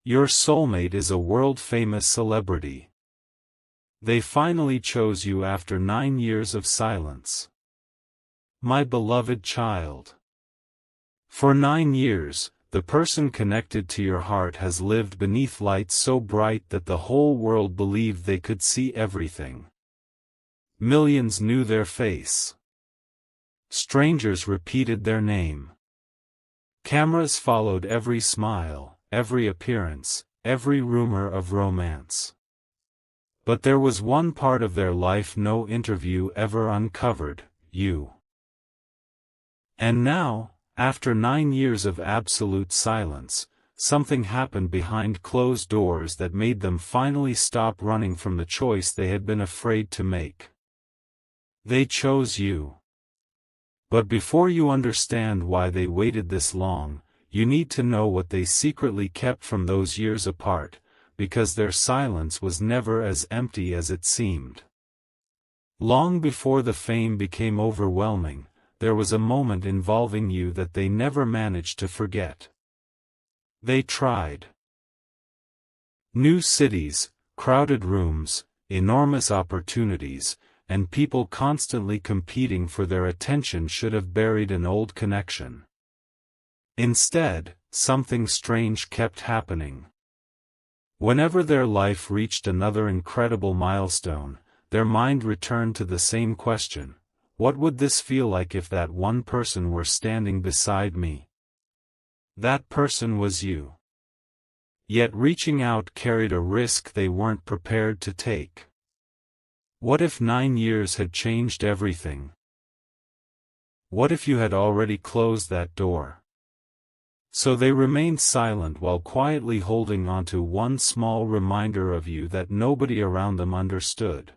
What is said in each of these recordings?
Your soulmate is a world-famous celebrity. They finally chose you after 9 years of silence. My beloved child. For 9 years, the person connected to your heart has lived beneath lights so bright that the whole world believed they could see everything. Millions knew their face. Strangers repeated their name. Cameras followed every smile, every appearance, every rumor of romance. But there was one part of their life no interview ever uncovered: you. And now, after 9 years of absolute silence, something happened behind closed doors that made them finally stop running from the choice they had been afraid to make. They chose you. But before you understand why they waited this long, you need to know what they secretly kept from those years apart, because their silence was never as empty as it seemed. Long before the fame became overwhelming, there was a moment involving you that they never managed to forget. They tried. New cities, crowded rooms, enormous opportunities, and people constantly competing for their attention should have buried an old connection. Instead, something strange kept happening. Whenever their life reached another incredible milestone, their mind returned to the same question: what would this feel like if that one person were standing beside me? That person was you. Yet reaching out carried a risk they weren't prepared to take. What if 9 years had changed everything? What if you had already closed that door? So they remained silent while quietly holding onto one small reminder of you that nobody around them understood.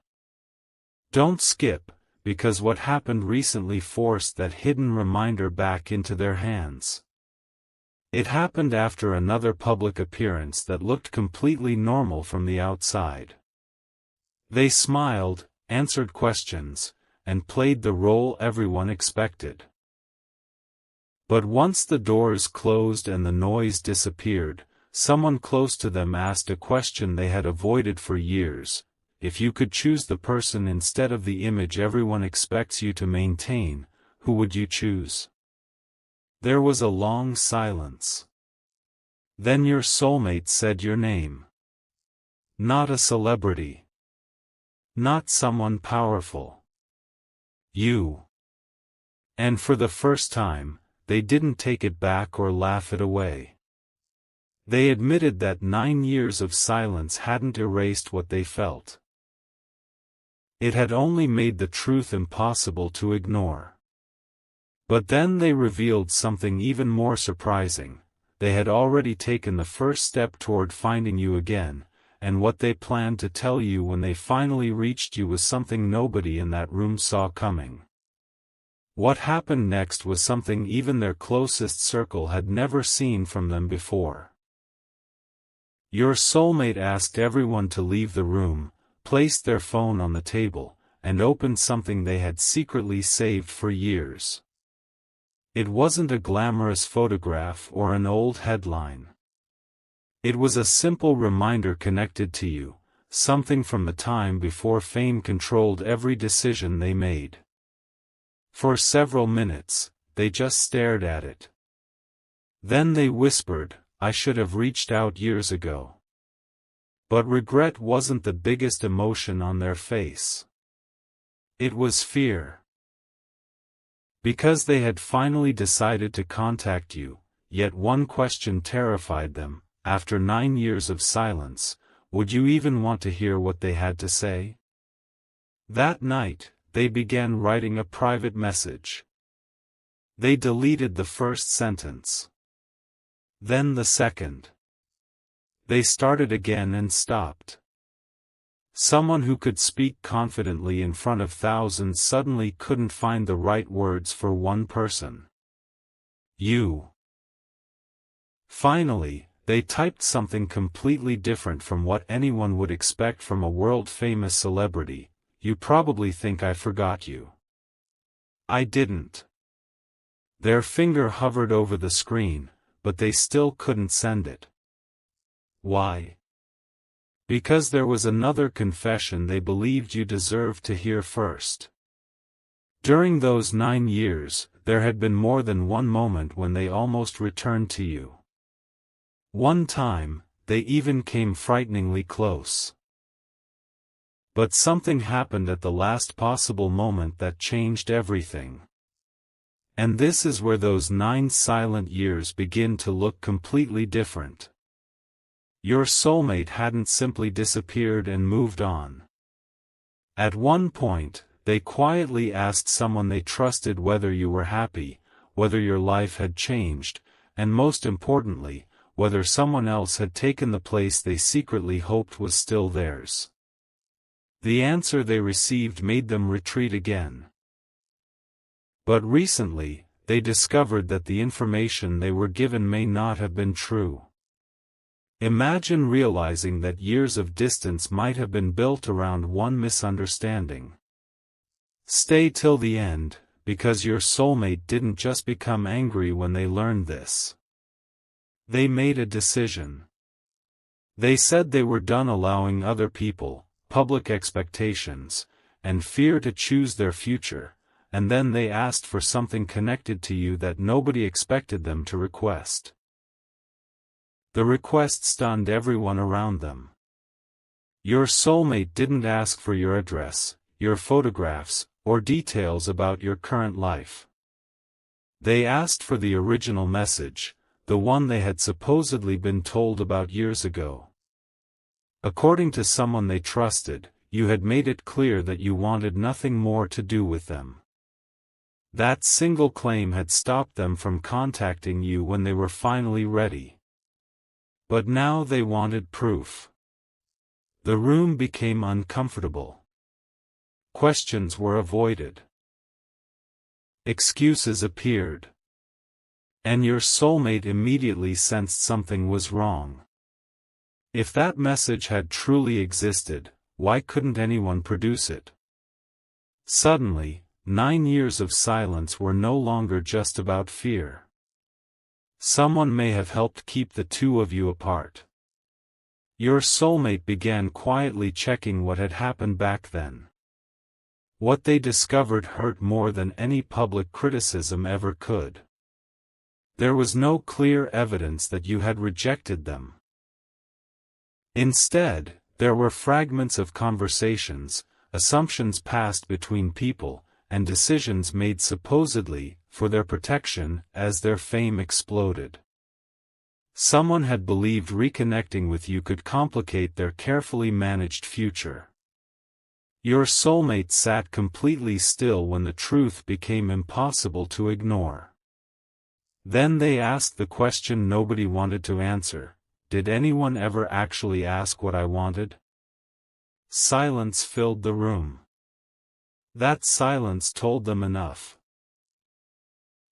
Don't skip, because what happened recently forced that hidden reminder back into their hands. It happened after another public appearance that looked completely normal from the outside. They smiled, answered questions, and played the role everyone expected. But once the doors closed and the noise disappeared, someone close to them asked a question they had avoided for years: if you could choose the person instead of the image everyone expects you to maintain, who would you choose? There was a long silence. Then your soulmate said your name. Not a celebrity. Not someone powerful. You. And for the first time, they didn't take it back or laugh it away. They admitted that 9 years of silence hadn't erased what they felt. It had only made the truth impossible to ignore. But then they revealed something even more surprising: they had already taken the first step toward finding you again, and what they planned to tell you when they finally reached you was something nobody in that room saw coming. What happened next was something even their closest circle had never seen from them before. Your soulmate asked everyone to leave the room, placed their phone on the table, and opened something they had secretly saved for years. It wasn't a glamorous photograph or an old headline. It was a simple reminder connected to you, something from the time before fame controlled every decision they made. For several minutes, they just stared at it. Then they whispered, "I should have reached out years ago." But regret wasn't the biggest emotion on their face. It was fear. Because they had finally decided to contact you, yet one question terrified them: after 9 years of silence, would you even want to hear what they had to say? That night, they began writing a private message. They deleted the first sentence. Then the second. They started again and stopped. Someone who could speak confidently in front of thousands suddenly couldn't find the right words for one person. You. Finally, they typed something completely different from what anyone would expect from a world-famous celebrity: "You probably think I forgot you. I didn't." Their finger hovered over the screen, but they still couldn't send it. Why? Because there was another confession they believed you deserved to hear first. During those 9 years, there had been more than one moment when they almost returned to you. One time, they even came frighteningly close. But something happened at the last possible moment that changed everything. And this is where those 9 silent years begin to look completely different. Your soulmate hadn't simply disappeared and moved on. At one point, they quietly asked someone they trusted whether you were happy, whether your life had changed, and most importantly, whether someone else had taken the place they secretly hoped was still theirs. The answer they received made them retreat again. But recently, they discovered that the information they were given may not have been true. Imagine realizing that years of distance might have been built around one misunderstanding. Stay till the end, because your soulmate didn't just become angry when they learned this. They made a decision. They said they were done allowing other people, public expectations, and fear to choose their future, and then they asked for something connected to you that nobody expected them to request. The request stunned everyone around them. Your soulmate didn't ask for your address, your photographs, or details about your current life. They asked for the original message, the one they had supposedly been told about years ago. According to someone they trusted, you had made it clear that you wanted nothing more to do with them. That single claim had stopped them from contacting you when they were finally ready. But now they wanted proof. The room became uncomfortable. Questions were avoided. Excuses appeared. And your soulmate immediately sensed something was wrong. If that message had truly existed, why couldn't anyone produce it? Suddenly, 9 years of silence were no longer just about fear. Someone may have helped keep the two of you apart. Your soulmate began quietly checking what had happened back then. What they discovered hurt more than any public criticism ever could. There was no clear evidence that you had rejected them. Instead, there were fragments of conversations, assumptions passed between people, and decisions made supposedly for their protection as their fame exploded. Someone had believed reconnecting with you could complicate their carefully managed future. Your soulmate sat completely still when the truth became impossible to ignore. Then they asked the question nobody wanted to answer: did anyone ever actually ask what I wanted? Silence filled the room. That silence told them enough.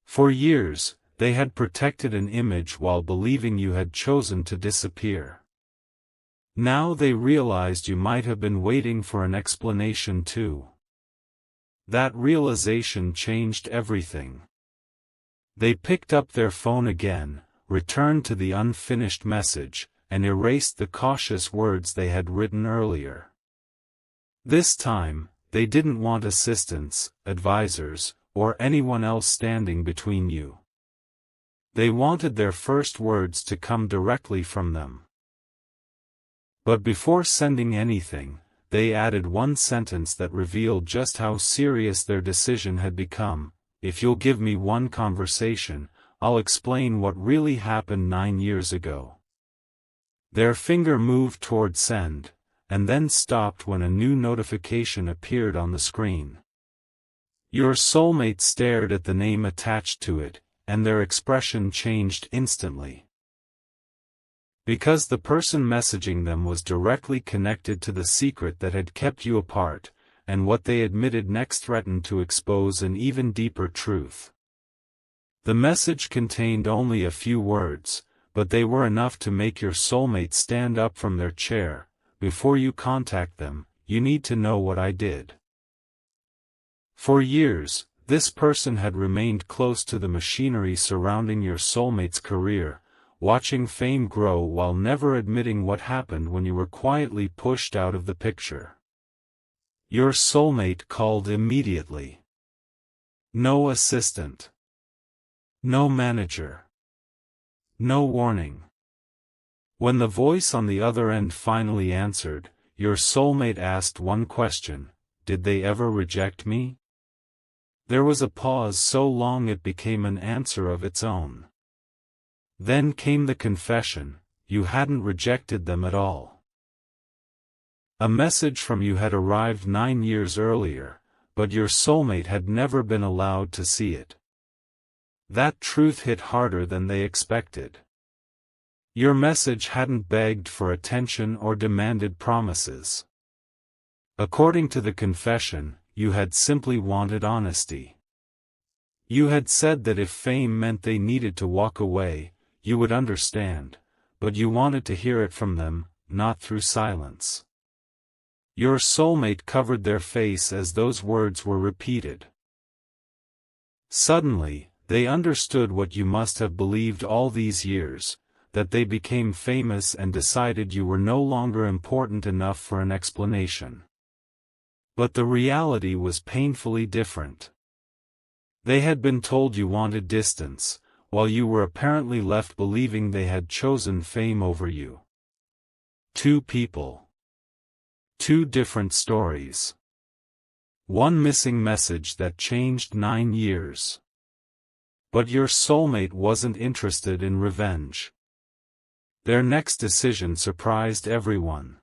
For years, they had protected an image while believing you had chosen to disappear. Now they realized you might have been waiting for an explanation too. That realization changed everything. They picked up their phone again, returned to the unfinished message, and erased the cautious words they had written earlier. This time, they didn't want assistants, advisors, or anyone else standing between you. They wanted their first words to come directly from them. But before sending anything, they added one sentence that revealed just how serious their decision had become: if you'll give me one conversation, I'll explain what really happened 9 years ago. Their finger moved toward send, and then stopped when a new notification appeared on the screen. Your soulmate stared at the name attached to it, and their expression changed instantly. Because the person messaging them was directly connected to the secret that had kept you apart, and what they admitted next threatened to expose an even deeper truth. The message contained only a few words, but they were enough to make your soulmate stand up from their chair. Before you contact them, you need to know what I did. For years, this person had remained close to the machinery surrounding your soulmate's career, watching fame grow while never admitting what happened when you were quietly pushed out of the picture. Your soulmate called immediately. No assistant. No manager. No warning. When the voice on the other end finally answered, your soulmate asked one question: did they ever reject me? There was a pause so long it became an answer of its own. Then came the confession: you hadn't rejected them at all. A message from you had arrived 9 years earlier, but your soulmate had never been allowed to see it. That truth hit harder than they expected. Your message hadn't begged for attention or demanded promises. According to the confession, you had simply wanted honesty. You had said that if fame meant they needed to walk away, you would understand, but you wanted to hear it from them, not through silence. Your soulmate covered their face as those words were repeated. Suddenly, they understood what you must have believed all these years, that they became famous and decided you were no longer important enough for an explanation. But the reality was painfully different. They had been told you wanted distance, while you were apparently left believing they had chosen fame over you. Two people. Two different stories. One missing message that changed 9 years. But your soulmate wasn't interested in revenge. Their next decision surprised everyone.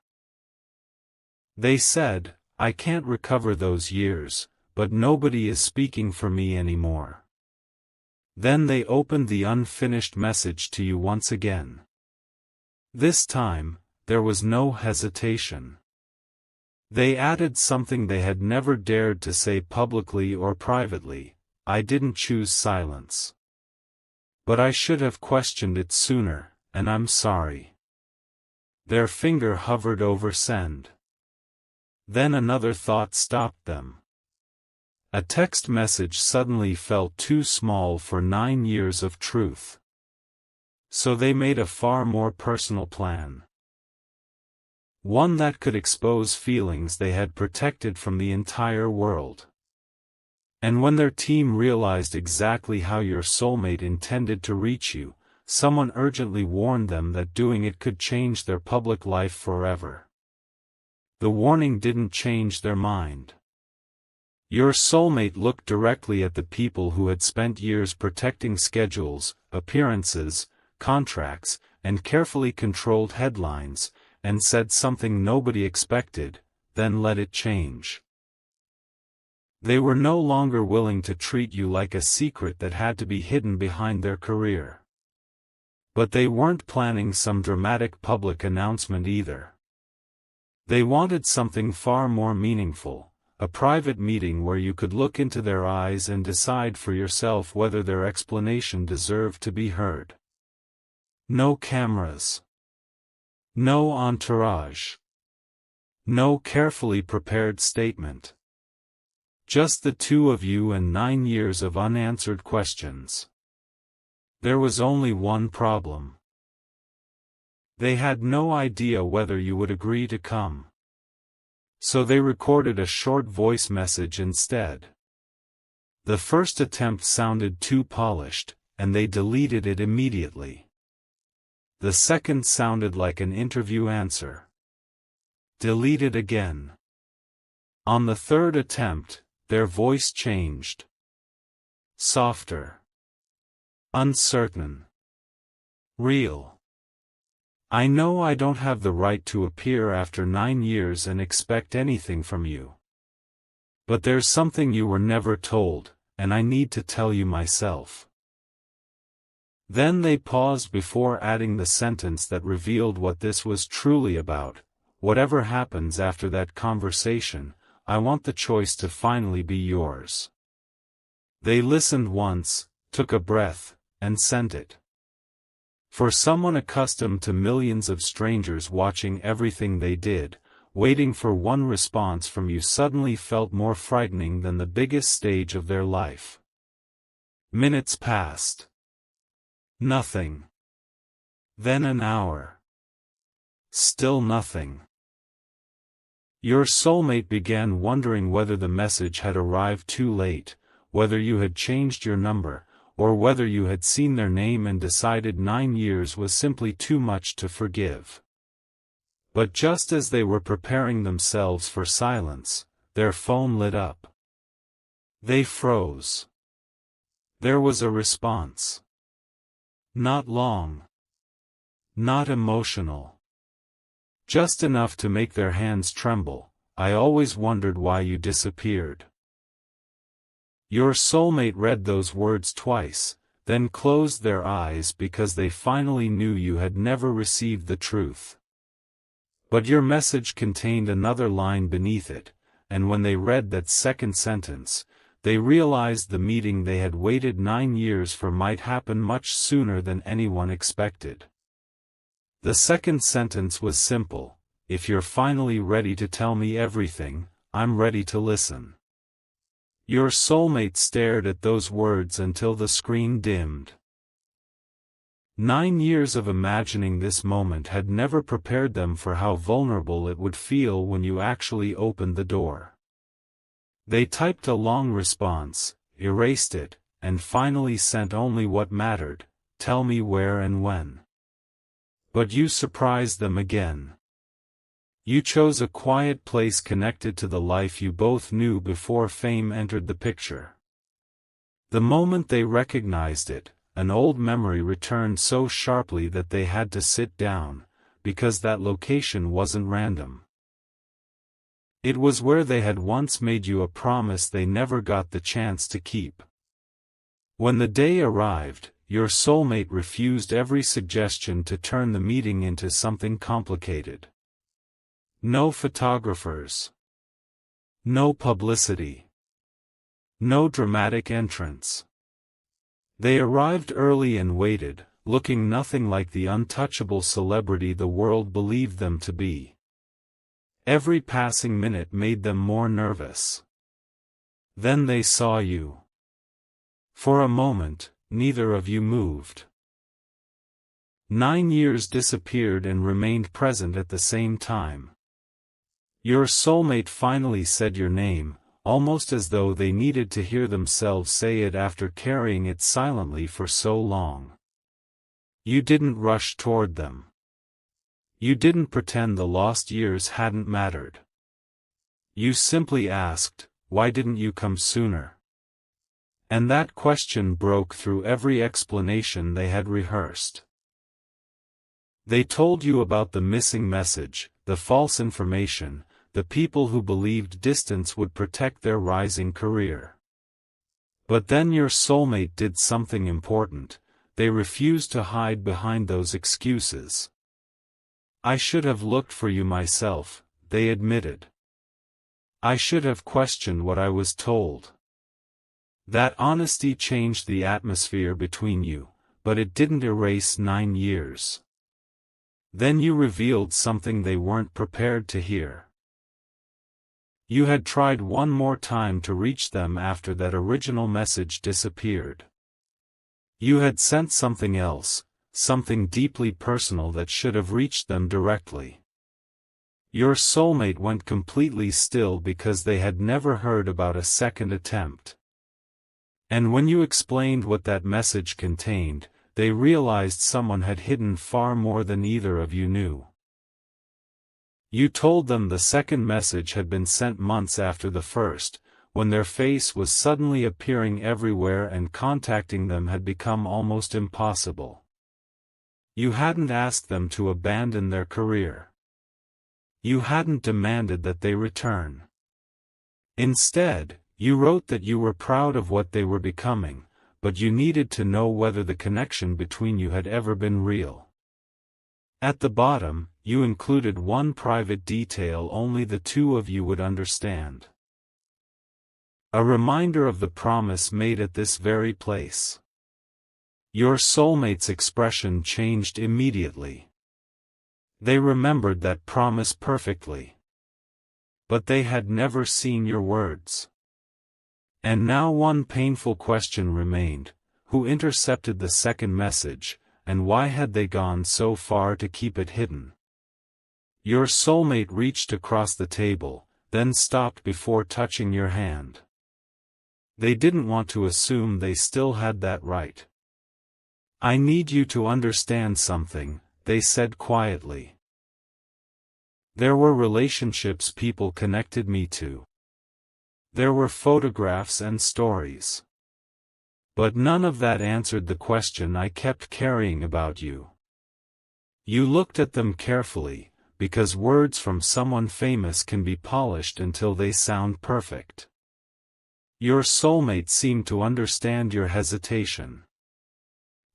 They said, I can't recover those years, but nobody is speaking for me anymore. Then they opened the unfinished message to you once again. This time, there was no hesitation. They added something they had never dared to say publicly or privately: I didn't choose silence. But I should have questioned it sooner, and I'm sorry. Their finger hovered over send. Then another thought stopped them. A text message suddenly felt too small for 9 years of truth. So they made a far more personal plan. One that could expose feelings they had protected from the entire world. And when their team realized exactly how your soulmate intended to reach you, someone urgently warned them that doing it could change their public life forever. The warning didn't change their mind. Your soulmate looked directly at the people who had spent years protecting schedules, appearances, contracts, and carefully controlled headlines, and said something nobody expected: then let it change. They were no longer willing to treat you like a secret that had to be hidden behind their career. But they weren't planning some dramatic public announcement either. They wanted something far more meaningful, a private meeting where you could look into their eyes and decide for yourself whether their explanation deserved to be heard. No cameras. No entourage. No carefully prepared statement. Just the two of you and 9 years of unanswered questions. There was only one problem. They had no idea whether you would agree to come. So they recorded a short voice message instead. The first attempt sounded too polished, and they deleted it immediately. The second sounded like an interview answer. Deleted again. On the third attempt, their voice changed. Softer. Uncertain. Real. I know I don't have the right to appear after 9 years and expect anything from you. But there's something you were never told, and I need to tell you myself. Then they paused before adding the sentence that revealed what this was truly about: whatever happens after that conversation, I want the choice to finally be yours. They listened once, took a breath, and sent it. For someone accustomed to millions of strangers watching everything they did, waiting for one response from you suddenly felt more frightening than the biggest stage of their life. Minutes passed. Nothing. Then an hour. Still nothing. Your soulmate began wondering whether the message had arrived too late, whether you had changed your number, or whether you had seen their name and decided 9 years was simply too much to forgive. But just as they were preparing themselves for silence, their phone lit up. They froze. There was a response. Not long. Not emotional. Just enough to make their hands tremble. I always wondered why you disappeared. Your soulmate read those words twice, then closed their eyes because they finally knew you had never received the truth. But your message contained another line beneath it, and when they read that second sentence, they realized the meeting they had waited 9 years for might happen much sooner than anyone expected. The second sentence was simple: if you're finally ready to tell me everything, I'm ready to listen. Your soulmate stared at those words until the screen dimmed. 9 years of imagining this moment had never prepared them for how vulnerable it would feel when you actually opened the door. They typed a long response, erased it, and finally sent only what mattered: tell me where and when. But you surprised them again. You chose a quiet place connected to the life you both knew before fame entered the picture. The moment they recognized it, an old memory returned so sharply that they had to sit down, because that location wasn't random. It was where they had once made you a promise they never got the chance to keep. When the day arrived, your soulmate refused every suggestion to turn the meeting into something complicated. No photographers. No publicity. No dramatic entrance. They arrived early and waited, looking nothing like the untouchable celebrity the world believed them to be. Every passing minute made them more nervous. Then they saw you. For a moment, neither of you moved. 9 years disappeared and remained present at the same time. Your soulmate finally said your name, almost as though they needed to hear themselves say it after carrying it silently for so long. You didn't rush toward them. You didn't pretend the lost years hadn't mattered. You simply asked, "Why didn't you come sooner?" And that question broke through every explanation they had rehearsed. They told you about the missing message, the false information, the people who believed distance would protect their rising career. But then your soulmate did something important: they refused to hide behind those excuses. "I should have looked for you myself," they admitted. "I should have questioned what I was told." That honesty changed the atmosphere between you, but it didn't erase 9 years. Then you revealed something they weren't prepared to hear. You had tried one more time to reach them after that original message disappeared. You had sent something else, something deeply personal that should have reached them directly. Your soulmate went completely still because they had never heard about a second attempt. And when you explained what that message contained, they realized someone had hidden far more than either of you knew. You told them the second message had been sent months after the first, when their face was suddenly appearing everywhere and contacting them had become almost impossible. You hadn't asked them to abandon their career. You hadn't demanded that they return. Instead, you wrote that you were proud of what they were becoming, but you needed to know whether the connection between you had ever been real. At the bottom, you included one private detail only the two of you would understand. A reminder of the promise made at this very place. Your soulmate's expression changed immediately. They remembered that promise perfectly. But they had never seen your words. And now one painful question remained: who intercepted the second message, and why had they gone so far to keep it hidden? Your soulmate reached across the table, then stopped before touching your hand. They didn't want to assume they still had that right. "I need you to understand something," they said quietly. There were relationships people connected me to. There were photographs and stories. But none of that answered the question I kept carrying about you. You looked at them carefully, because words from someone famous can be polished until they sound perfect. Your soulmate seemed to understand your hesitation.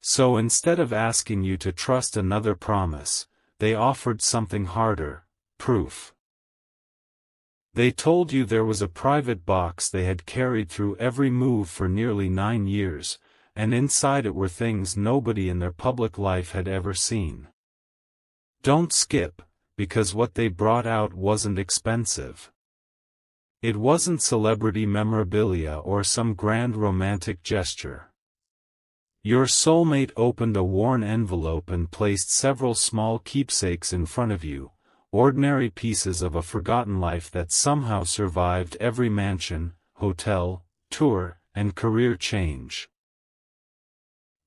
So instead of asking you to trust another promise, they offered something harder: proof. They told you there was a private box they had carried through every move for nearly 9 years, and inside it were things nobody in their public life had ever seen. Don't skip, because what they brought out wasn't expensive. It wasn't celebrity memorabilia or some grand romantic gesture. Your soulmate opened a worn envelope and placed several small keepsakes in front of you, ordinary pieces of a forgotten life that somehow survived every mansion, hotel, tour, and career change.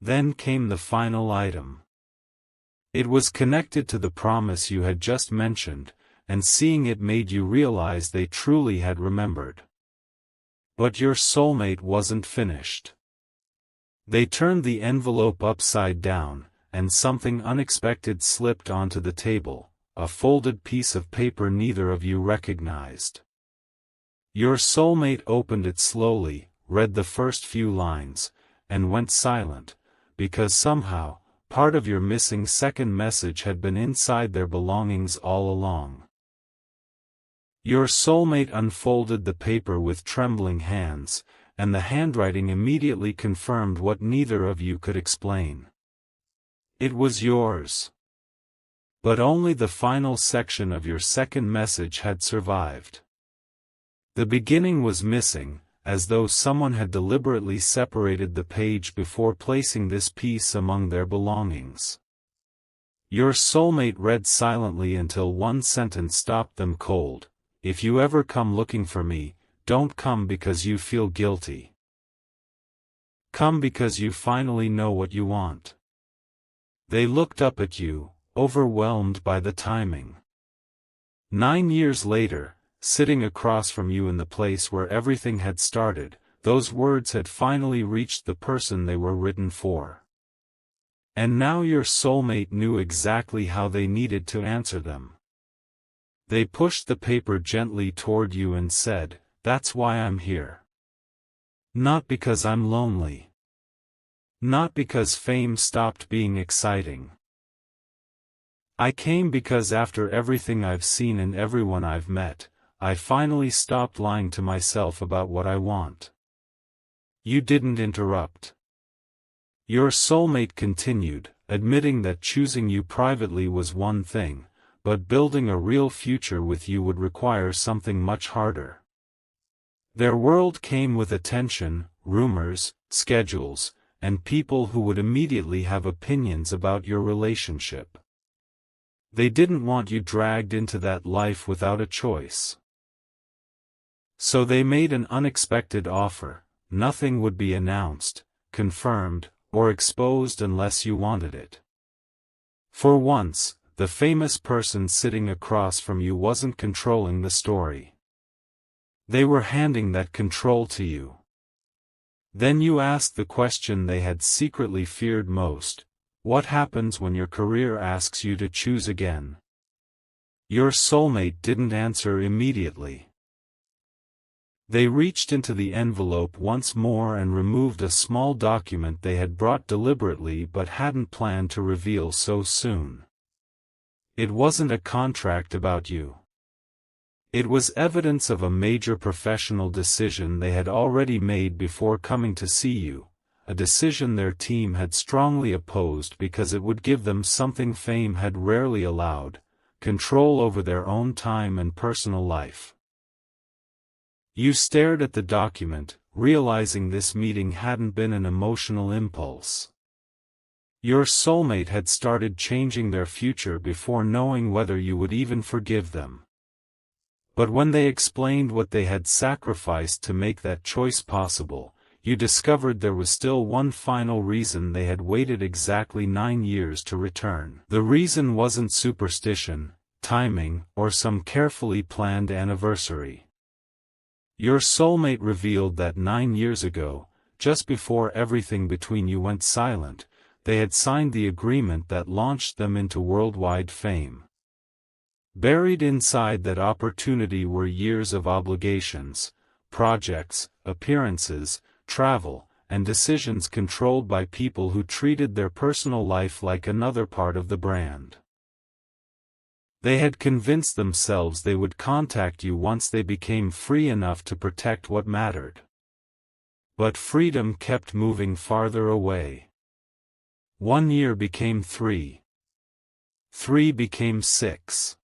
Then came the final item. It was connected to the promise you had just mentioned, and seeing it made you realize they truly had remembered. But your soulmate wasn't finished. They turned the envelope upside down, and something unexpected slipped onto the table, a folded piece of paper neither of you recognized. Your soulmate opened it slowly, read the first few lines, and went silent, because somehow, part of your missing second message had been inside their belongings all along. Your soulmate unfolded the paper with trembling hands, and the handwriting immediately confirmed what neither of you could explain. It was yours. But only the final section of your second message had survived. The beginning was missing, as though someone had deliberately separated the page before placing this piece among their belongings. Your soulmate read silently until one sentence stopped them cold: "If you ever come looking for me, don't come because you feel guilty. Come because you finally know what you want." They looked up at you, overwhelmed by the timing. 9 years later, sitting across from you in the place where everything had started, those words had finally reached the person they were written for. And now your soulmate knew exactly how they needed to answer them. They pushed the paper gently toward you and said, "That's why I'm here. Not because I'm lonely. Not because fame stopped being exciting. I came because after everything I've seen and everyone I've met, I finally stopped lying to myself about what I want." You didn't interrupt. Your soulmate continued, admitting that choosing you privately was one thing, but building a real future with you would require something much harder. Their world came with attention, rumors, schedules, and people who would immediately have opinions about your relationship. They didn't want you dragged into that life without a choice. So they made an unexpected offer: nothing would be announced, confirmed, or exposed unless you wanted it. For once, the famous person sitting across from you wasn't controlling the story. They were handing that control to you. Then you asked the question they had secretly feared most: what happens when your career asks you to choose again? Your soulmate didn't answer immediately. They reached into the envelope once more and removed a small document they had brought deliberately but hadn't planned to reveal so soon. It wasn't a contract about you. It was evidence of a major professional decision they had already made before coming to see you, a decision their team had strongly opposed because it would give them something fame had rarely allowed: control over their own time and personal life. You stared at the document, realizing this meeting hadn't been an emotional impulse. Your soulmate had started changing their future before knowing whether you would even forgive them. But when they explained what they had sacrificed to make that choice possible, you discovered there was still one final reason they had waited exactly 9 years to return. The reason wasn't superstition, timing, or some carefully planned anniversary. Your soulmate revealed that 9 years ago, just before everything between you went silent, they had signed the agreement that launched them into worldwide fame. Buried inside that opportunity were years of obligations, projects, appearances, travel, and decisions controlled by people who treated their personal life like another part of the brand. They had convinced themselves they would contact you once they became free enough to protect what mattered. But freedom kept moving farther away. 1 year became 3. 3 became 6.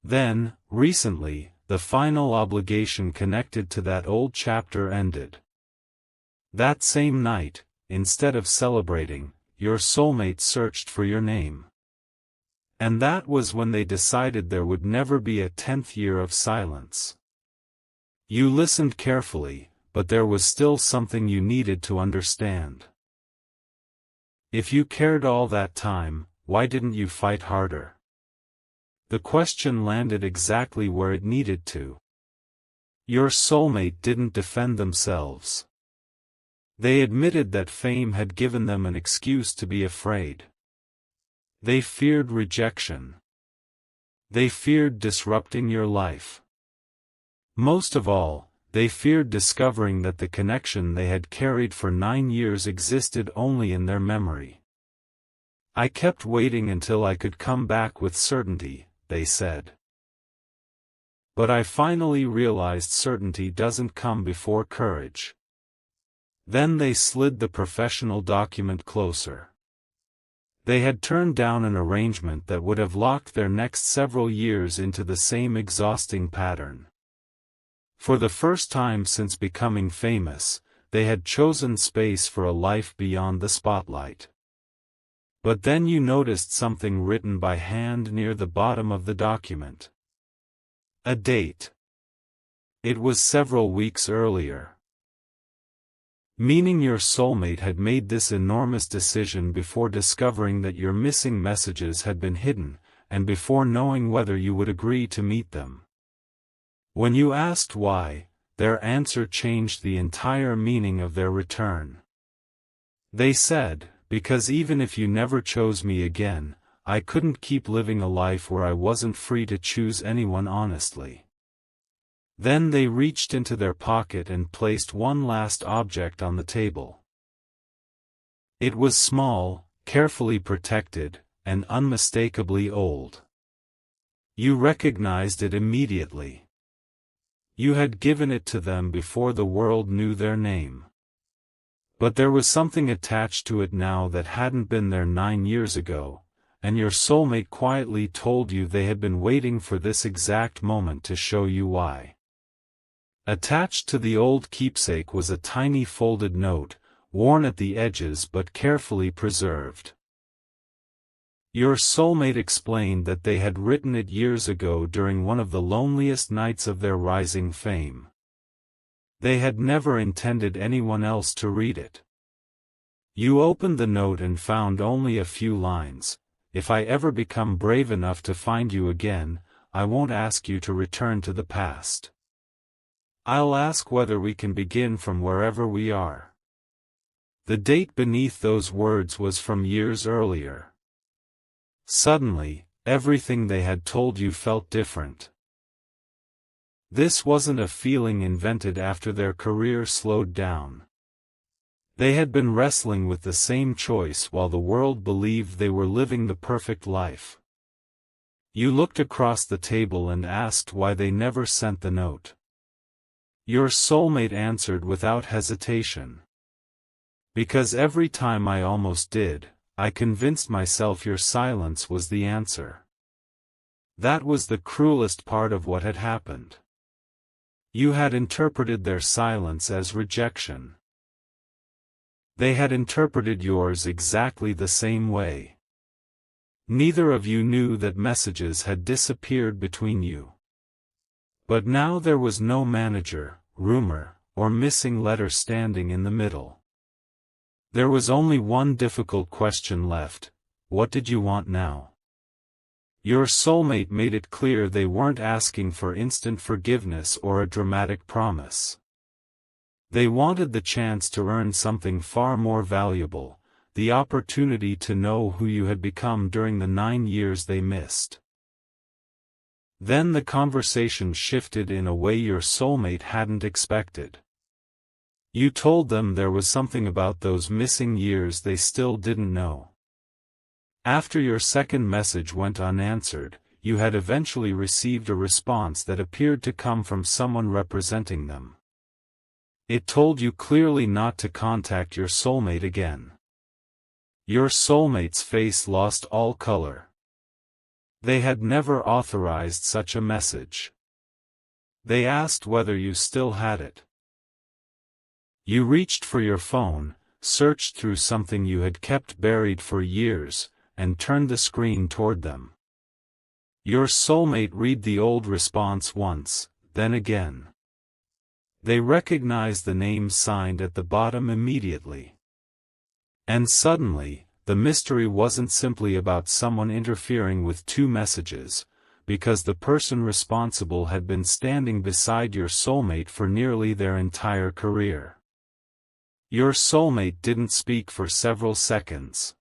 Then, recently, the final obligation connected to that old chapter ended. That same night, instead of celebrating, your soulmate searched for your name. And that was when they decided there would never be a 10th year of silence. You listened carefully, but there was still something you needed to understand. If you cared all that time, why didn't you fight harder? The question landed exactly where it needed to. Your soulmate didn't defend themselves. They admitted that fame had given them an excuse to be afraid. They feared rejection. They feared disrupting your life. Most of all, they feared discovering that the connection they had carried for 9 years existed only in their memory. I kept waiting until I could come back with certainty, they said. But I finally realized certainty doesn't come before courage. Then they slid the professional document closer. They had turned down an arrangement that would have locked their next several years into the same exhausting pattern. For the first time since becoming famous, they had chosen space for a life beyond the spotlight. But then you noticed something written by hand near the bottom of the document. A date. It was several weeks earlier. Meaning your soulmate had made this enormous decision before discovering that your missing messages had been hidden, and before knowing whether you would agree to meet them. When you asked why, their answer changed the entire meaning of their return. They said, "Because even if you never chose me again, I couldn't keep living a life where I wasn't free to choose anyone honestly." Then they reached into their pocket and placed one last object on the table. It was small, carefully protected, and unmistakably old. You recognized it immediately. You had given it to them before the world knew their name. But there was something attached to it now that hadn't been there 9 years ago, and your soulmate quietly told you they had been waiting for this exact moment to show you why. Attached to the old keepsake was a tiny folded note, worn at the edges but carefully preserved. Your soulmate explained that they had written it years ago during one of the loneliest nights of their rising fame. They had never intended anyone else to read it. You opened the note and found only a few lines. "If I ever become brave enough to find you again, I won't ask you to return to the past. I'll ask whether we can begin from wherever we are." The date beneath those words was from years earlier. Suddenly, everything they had told you felt different. This wasn't a feeling invented after their career slowed down. They had been wrestling with the same choice while the world believed they were living the perfect life. You looked across the table and asked why they never sent the note. Your soulmate answered without hesitation. "Because every time I almost did, I convinced myself your silence was the answer." That was the cruelest part of what had happened. You had interpreted their silence as rejection. They had interpreted yours exactly the same way. Neither of you knew that messages had disappeared between you. But now there was no manager, rumor, or missing letter standing in the middle. There was only one difficult question left: what did you want now? Your soulmate made it clear they weren't asking for instant forgiveness or a dramatic promise. They wanted the chance to earn something far more valuable, the opportunity to know who you had become during the 9 years they missed. Then the conversation shifted in a way your soulmate hadn't expected. You told them there was something about those missing years they still didn't know. After your second message went unanswered, you had eventually received a response that appeared to come from someone representing them. It told you clearly not to contact your soulmate again. Your soulmate's face lost all color. They had never authorized such a message. They asked whether you still had it. You reached for your phone, searched through something you had kept buried for years, and turned the screen toward them. Your soulmate read the old response once, then again. They recognized the name signed at the bottom immediately. And suddenly, the mystery wasn't simply about someone interfering with two messages, because the person responsible had been standing beside your soulmate for nearly their entire career. Your soulmate didn't speak for several seconds.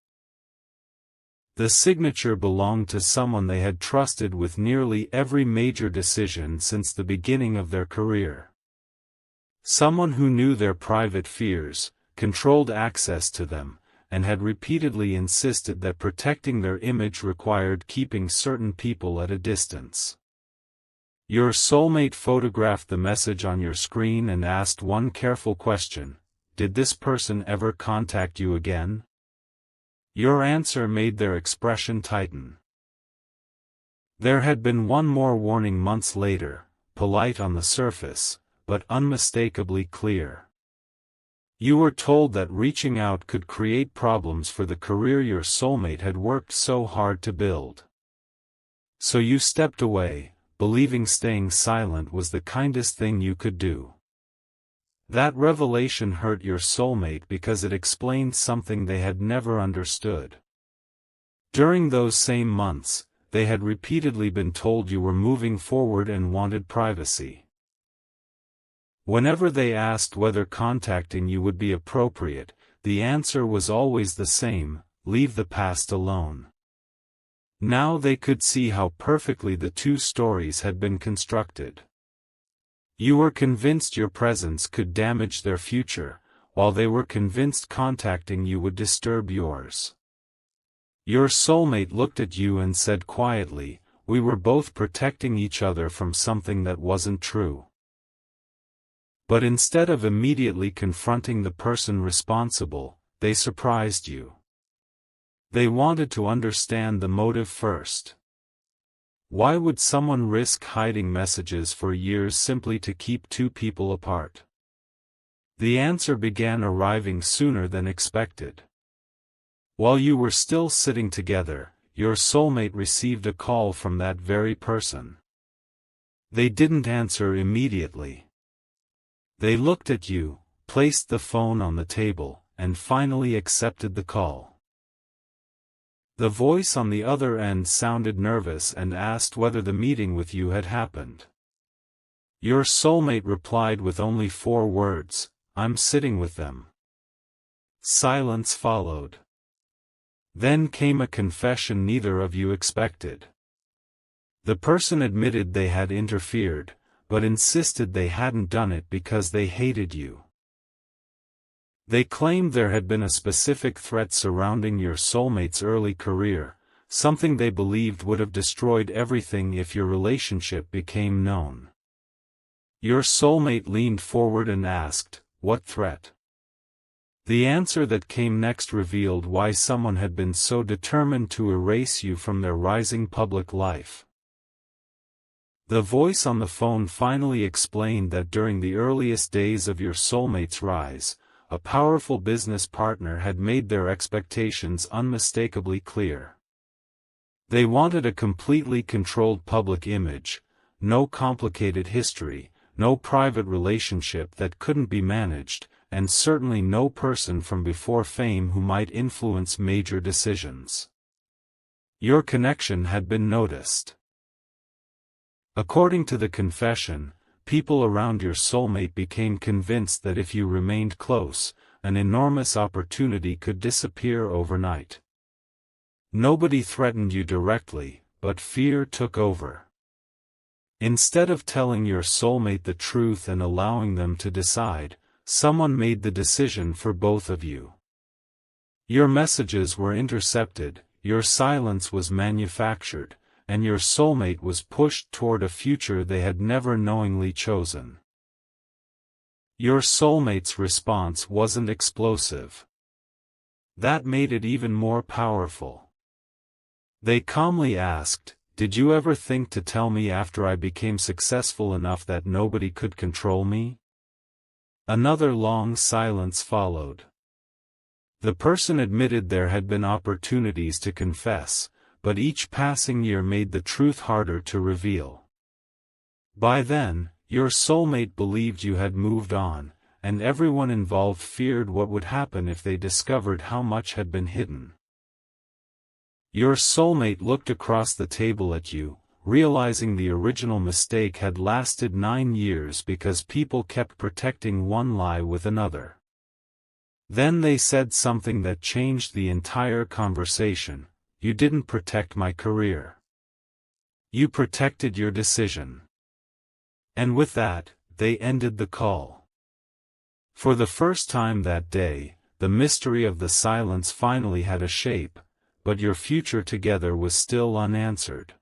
The signature belonged to someone they had trusted with nearly every major decision since the beginning of their career. Someone who knew their private fears, controlled access to them, and had repeatedly insisted that protecting their image required keeping certain people at a distance. Your soulmate photographed the message on your screen and asked one careful question: did this person ever contact you again? Your answer made their expression tighten. There had been one more warning months later, polite on the surface, but unmistakably clear. You were told that reaching out could create problems for the career your soulmate had worked so hard to build. So you stepped away, believing staying silent was the kindest thing you could do. That revelation hurt your soulmate because it explained something they had never understood. During those same months, they had repeatedly been told you were moving forward and wanted privacy. Whenever they asked whether contacting you would be appropriate, the answer was always the same: leave the past alone. Now they could see how perfectly the two stories had been constructed. You were convinced your presence could damage their future, while they were convinced contacting you would disturb yours. Your soulmate looked at you and said quietly, "We were both protecting each other from something that wasn't true." But instead of immediately confronting the person responsible, they surprised you. They wanted to understand the motive first. Why would someone risk hiding messages for years simply to keep two people apart? The answer began arriving sooner than expected. While you were still sitting together, your soulmate received a call from that very person. They didn't answer immediately. They looked at you, placed the phone on the table, and finally accepted the call. The voice on the other end sounded nervous and asked whether the meeting with you had happened. Your soulmate replied with only 4 words: "I'm sitting with them." Silence followed. Then came a confession neither of you expected. The person admitted they had interfered, but insisted they hadn't done it because they hated you. They claimed there had been a specific threat surrounding your soulmate's early career, something they believed would have destroyed everything if your relationship became known. Your soulmate leaned forward and asked, "What threat?" The answer that came next revealed why someone had been so determined to erase you from their rising public life. The voice on the phone finally explained that during the earliest days of your soulmate's rise, a powerful business partner had made their expectations unmistakably clear. They wanted a completely controlled public image, no complicated history, no private relationship that couldn't be managed, and certainly no person from before fame who might influence major decisions. Your connection had been noticed. According to the confession, people around your soulmate became convinced that if you remained close, an enormous opportunity could disappear overnight. Nobody threatened you directly, but fear took over. Instead of telling your soulmate the truth and allowing them to decide, someone made the decision for both of you. Your messages were intercepted, your silence was manufactured, and your soulmate was pushed toward a future they had never knowingly chosen. Your soulmate's response wasn't explosive. That made it even more powerful. They calmly asked, "Did you ever think to tell me after I became successful enough that nobody could control me?" Another long silence followed. The person admitted there had been opportunities to confess, but each passing year made the truth harder to reveal. By then, your soulmate believed you had moved on, and everyone involved feared what would happen if they discovered how much had been hidden. Your soulmate looked across the table at you, realizing the original mistake had lasted 9 years because people kept protecting one lie with another. Then they said something that changed the entire conversation. "You didn't protect my career. You protected your decision." And with that, they ended the call. For the first time that day, the mystery of the silence finally had a shape, but your future together was still unanswered.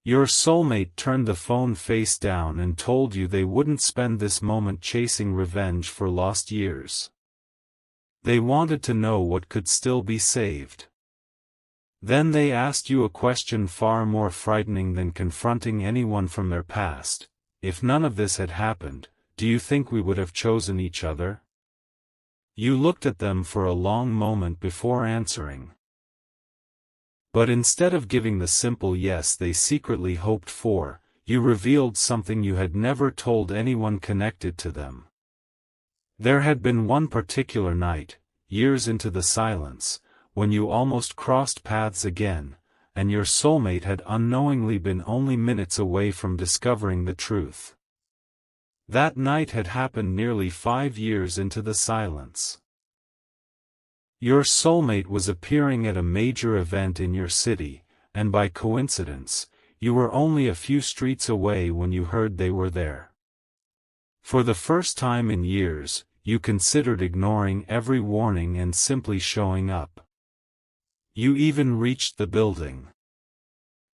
Your soulmate turned the phone face down and told you they wouldn't spend this moment chasing revenge for lost years. They wanted to know what could still be saved. Then they asked you a question far more frightening than confronting anyone from their past. "If none of this had happened, do you think we would have chosen each other?" You looked at them for a long moment before answering. But instead of giving the simple yes they secretly hoped for, you revealed something you had never told anyone connected to them. There had been one particular night, years into the silence, when you almost crossed paths again, and your soulmate had unknowingly been only minutes away from discovering the truth. That night had happened nearly 5 years into the silence. Your soulmate was appearing at a major event in your city, and by coincidence, you were only a few streets away when you heard they were there. For the first time in years, you considered ignoring every warning and simply showing up. You even reached the building.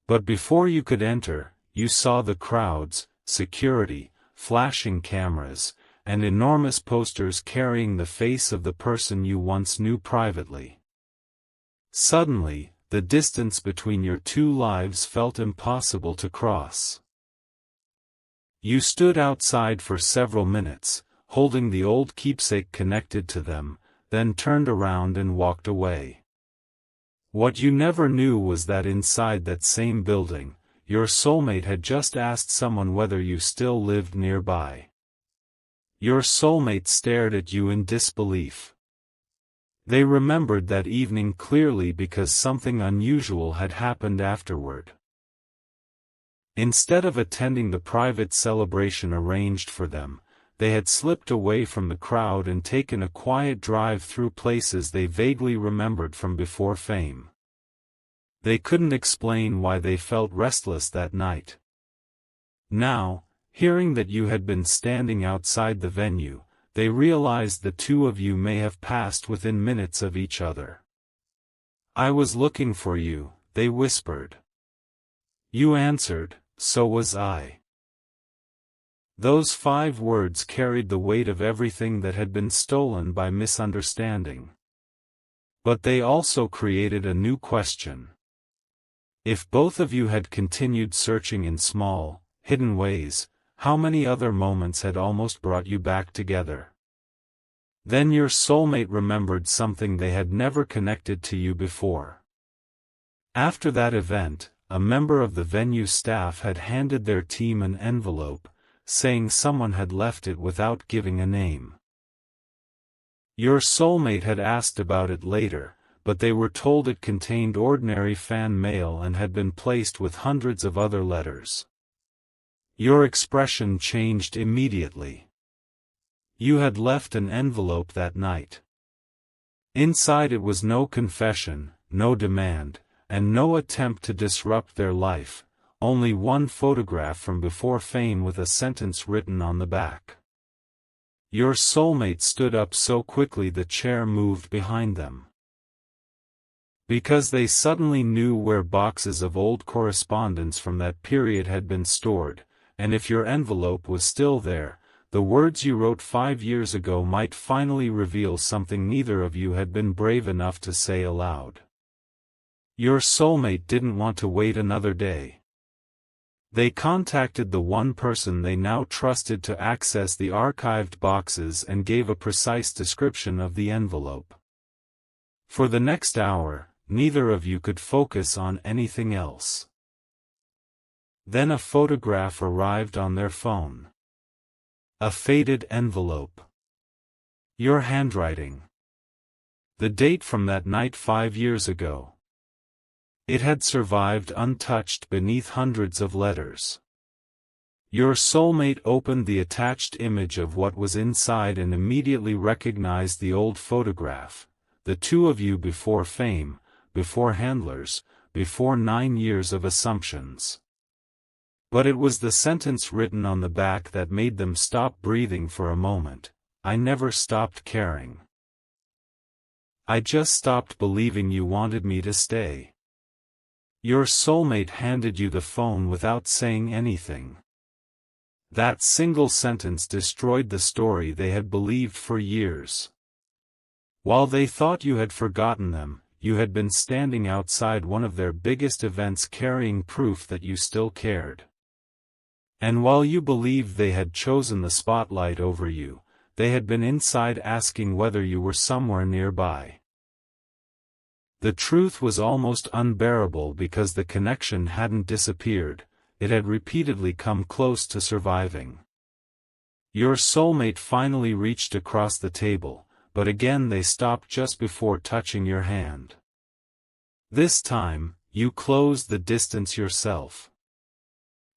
But before you could enter, you saw the crowds, security, flashing cameras, and enormous posters carrying the face of the person you once knew privately. Suddenly, the distance between your two lives felt impossible to cross. You stood outside for several minutes, holding the old keepsake connected to them, then turned around and walked away. What you never knew was that inside that same building, your soulmate had just asked someone whether you still lived nearby. Your soulmate stared at you in disbelief. They remembered that evening clearly because something unusual had happened afterward. Instead of attending the private celebration arranged for them, they had slipped away from the crowd and taken a quiet drive through places they vaguely remembered from before fame. They couldn't explain why they felt restless that night. Now, hearing that you had been standing outside the venue, they realized the two of you may have passed within minutes of each other. "I was looking for you," they whispered. You answered, "So was I." Those 5 words carried the weight of everything that had been stolen by misunderstanding. But they also created a new question. If both of you had continued searching in small, hidden ways, how many other moments had almost brought you back together? Then your soulmate remembered something they had never connected to you before. After that event, a member of the venue staff had handed their team an envelope, saying someone had left it without giving a name. Your soulmate had asked about it later, but they were told it contained ordinary fan mail and had been placed with hundreds of other letters. Your expression changed immediately. You had left an envelope that night. Inside it was no confession, no demand, and no attempt to disrupt their life, only one photograph from before fame with a sentence written on the back. Your soulmate stood up so quickly the chair moved behind them. Because they suddenly knew where boxes of old correspondence from that period had been stored, and if your envelope was still there, the words you wrote 5 years ago might finally reveal something neither of you had been brave enough to say aloud. Your soulmate didn't want to wait another day. They contacted the one person they now trusted to access the archived boxes and gave a precise description of the envelope. For the next hour, neither of you could focus on anything else. Then a photograph arrived on their phone. A faded envelope. Your handwriting. The date from that night 5 years ago. It had survived untouched beneath hundreds of letters. Your soulmate opened the attached image of what was inside and immediately recognized the old photograph, the two of you before fame, before handlers, before 9 years of assumptions. But it was the sentence written on the back that made them stop breathing for a moment. I never stopped caring. I just stopped believing you wanted me to stay. Your soulmate handed you the phone without saying anything. That single sentence destroyed the story they had believed for years. While they thought you had forgotten them, you had been standing outside one of their biggest events carrying proof that you still cared. And while you believed they had chosen the spotlight over you, they had been inside asking whether you were somewhere nearby. The truth was almost unbearable because the connection hadn't disappeared, it had repeatedly come close to surviving. Your soulmate finally reached across the table, but again they stopped just before touching your hand. This time, you closed the distance yourself.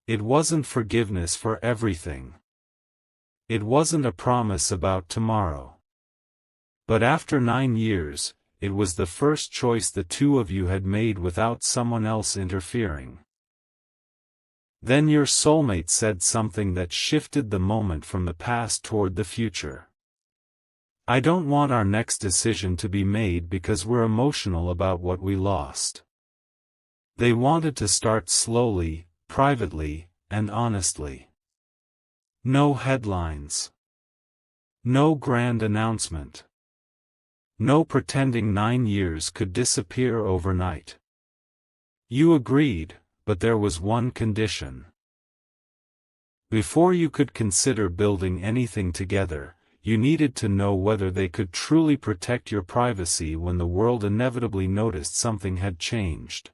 It wasn't forgiveness for everything. It wasn't a promise about tomorrow. But after 9 years, it was the first choice the two of you had made without someone else interfering. Then your soulmate said something that shifted the moment from the past toward the future. I don't want our next decision to be made because we're emotional about what we lost. They wanted to start slowly, privately, and honestly. No headlines. No grand announcement. No pretending 9 years could disappear overnight. You agreed, but there was one condition. Before you could consider building anything together, you needed to know whether they could truly protect your privacy when the world inevitably noticed something had changed.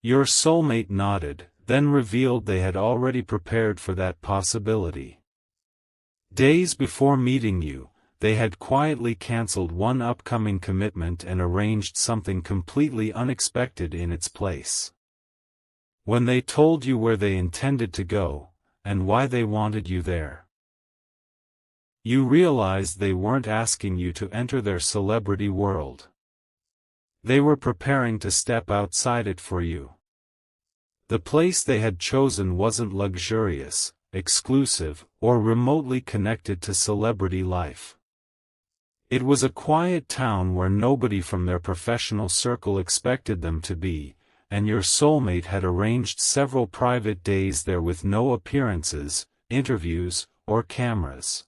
Your soulmate nodded, then revealed they had already prepared for that possibility. Days before meeting you, they had quietly canceled one upcoming commitment and arranged something completely unexpected in its place. When they told you where they intended to go, and why they wanted you there, you realized they weren't asking you to enter their celebrity world. They were preparing to step outside it for you. The place they had chosen wasn't luxurious, exclusive, or remotely connected to celebrity life. It was a quiet town where nobody from their professional circle expected them to be, and your soulmate had arranged several private days there with no appearances, interviews, or cameras.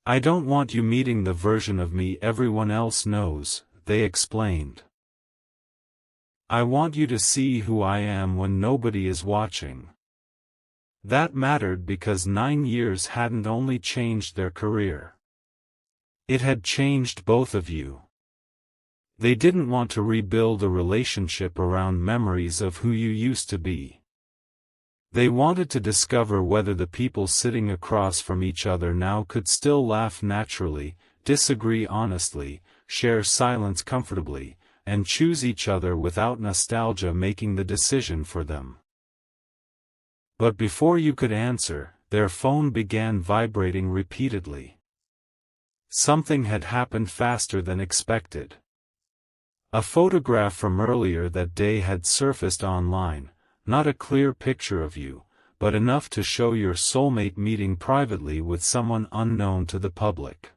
I don't want you meeting the version of me everyone else knows, they explained. I want you to see who I am when nobody is watching. That mattered because 9 years hadn't only changed their career. It had changed both of you. They didn't want to rebuild a relationship around memories of who you used to be. They wanted to discover whether the people sitting across from each other now could still laugh naturally, disagree honestly, share silence comfortably, and choose each other without nostalgia making the decision for them. But before you could answer, their phone began vibrating repeatedly. Something had happened faster than expected. A photograph from earlier that day had surfaced online, not a clear picture of you, but enough to show your soulmate meeting privately with someone unknown to the public.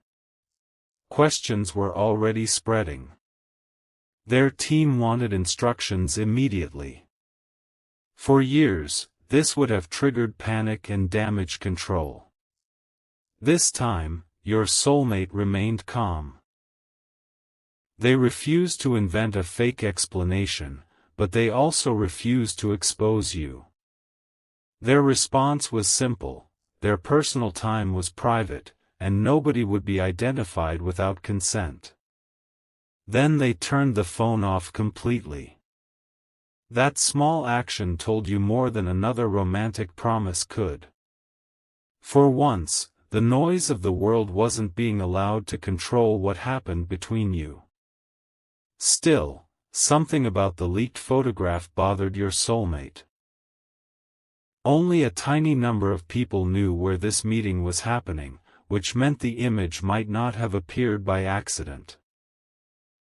Questions were already spreading. Their team wanted instructions immediately. For years, this would have triggered panic and damage control. This time, your soulmate remained calm. They refused to invent a fake explanation, but they also refused to expose you. Their response was simple: their personal time was private, and nobody would be identified without consent. Then they turned the phone off completely. That small action told you more than another romantic promise could. For once, the noise of the world wasn't being allowed to control what happened between you. Still, something about the leaked photograph bothered your soulmate. Only a tiny number of people knew where this meeting was happening, which meant the image might not have appeared by accident.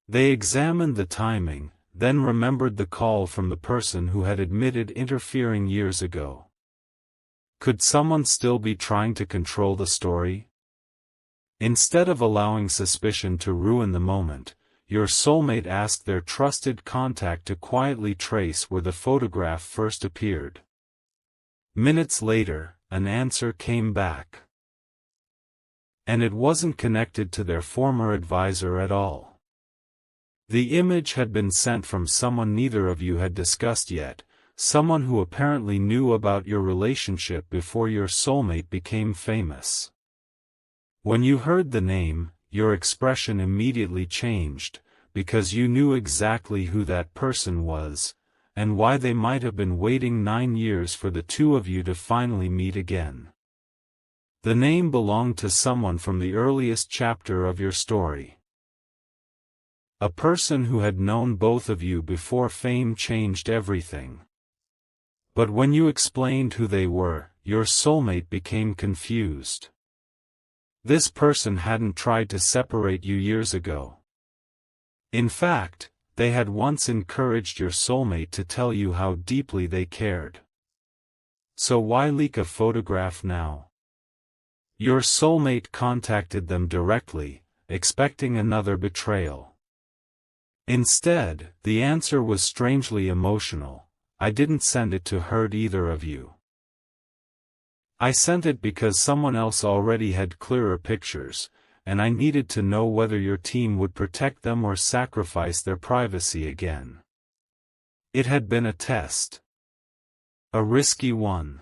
They examined the timing, then remembered the call from the person who had admitted interfering years ago. Could someone still be trying to control the story? Instead of allowing suspicion to ruin the moment, your soulmate asked their trusted contact to quietly trace where the photograph first appeared. Minutes later, an answer came back. And it wasn't connected to their former advisor at all. The image had been sent from someone neither of you had discussed yet, someone who apparently knew about your relationship before your soulmate became famous. When you heard the name, your expression immediately changed, because you knew exactly who that person was, and why they might have been waiting 9 years for the two of you to finally meet again. The name belonged to someone from the earliest chapter of your story. A person who had known both of you before fame changed everything. But when you explained who they were, your soulmate became confused. This person hadn't tried to separate you years ago. In fact, they had once encouraged your soulmate to tell you how deeply they cared. So why leak a photograph now? Your soulmate contacted them directly, expecting another betrayal. Instead, the answer was strangely emotional: I didn't send it to hurt either of you. I sent it because someone else already had clearer pictures, and I needed to know whether your team would protect them or sacrifice their privacy again. It had been a test. A risky one.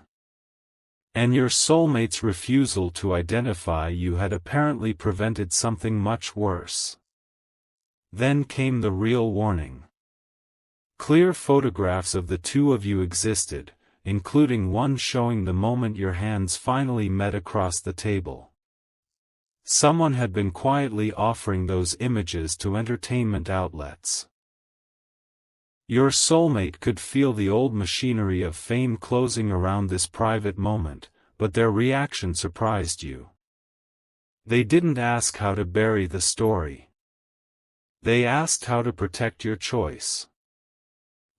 And your soulmate's refusal to identify you had apparently prevented something much worse. Then came the real warning. Clear photographs of the two of you existed, including one showing the moment your hands finally met across the table. Someone had been quietly offering those images to entertainment outlets. Your soulmate could feel the old machinery of fame closing around this private moment, but their reaction surprised you. They didn't ask how to bury the story. They asked how to protect your choice.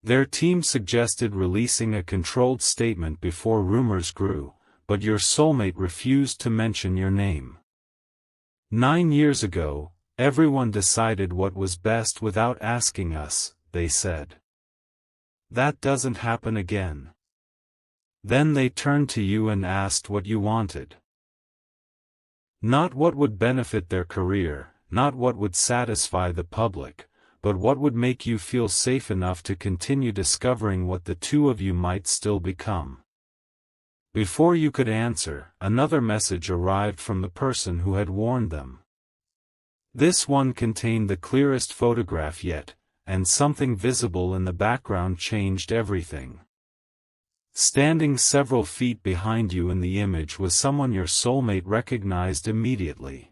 Their team suggested releasing a controlled statement before rumors grew, but your soulmate refused to mention your name. 9 years ago, everyone decided what was best without asking us, they said. That doesn't happen again. Then they turned to you and asked what you wanted. Not what would benefit their career, not what would satisfy the public, but what would make you feel safe enough to continue discovering what the two of you might still become. Before you could answer, another message arrived from the person who had warned them. This one contained the clearest photograph yet, and something visible in the background changed everything. Standing several feet behind you in the image was someone your soulmate recognized immediately.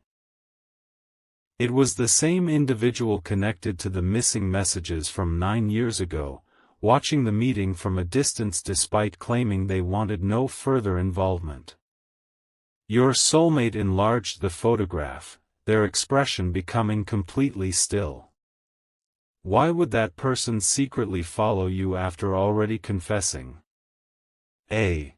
It was the same individual connected to the missing messages from 9 years ago, watching the meeting from a distance despite claiming they wanted no further involvement. Your soulmate enlarged the photograph, their expression becoming completely still. Why would that person secretly follow you after already confessing? A.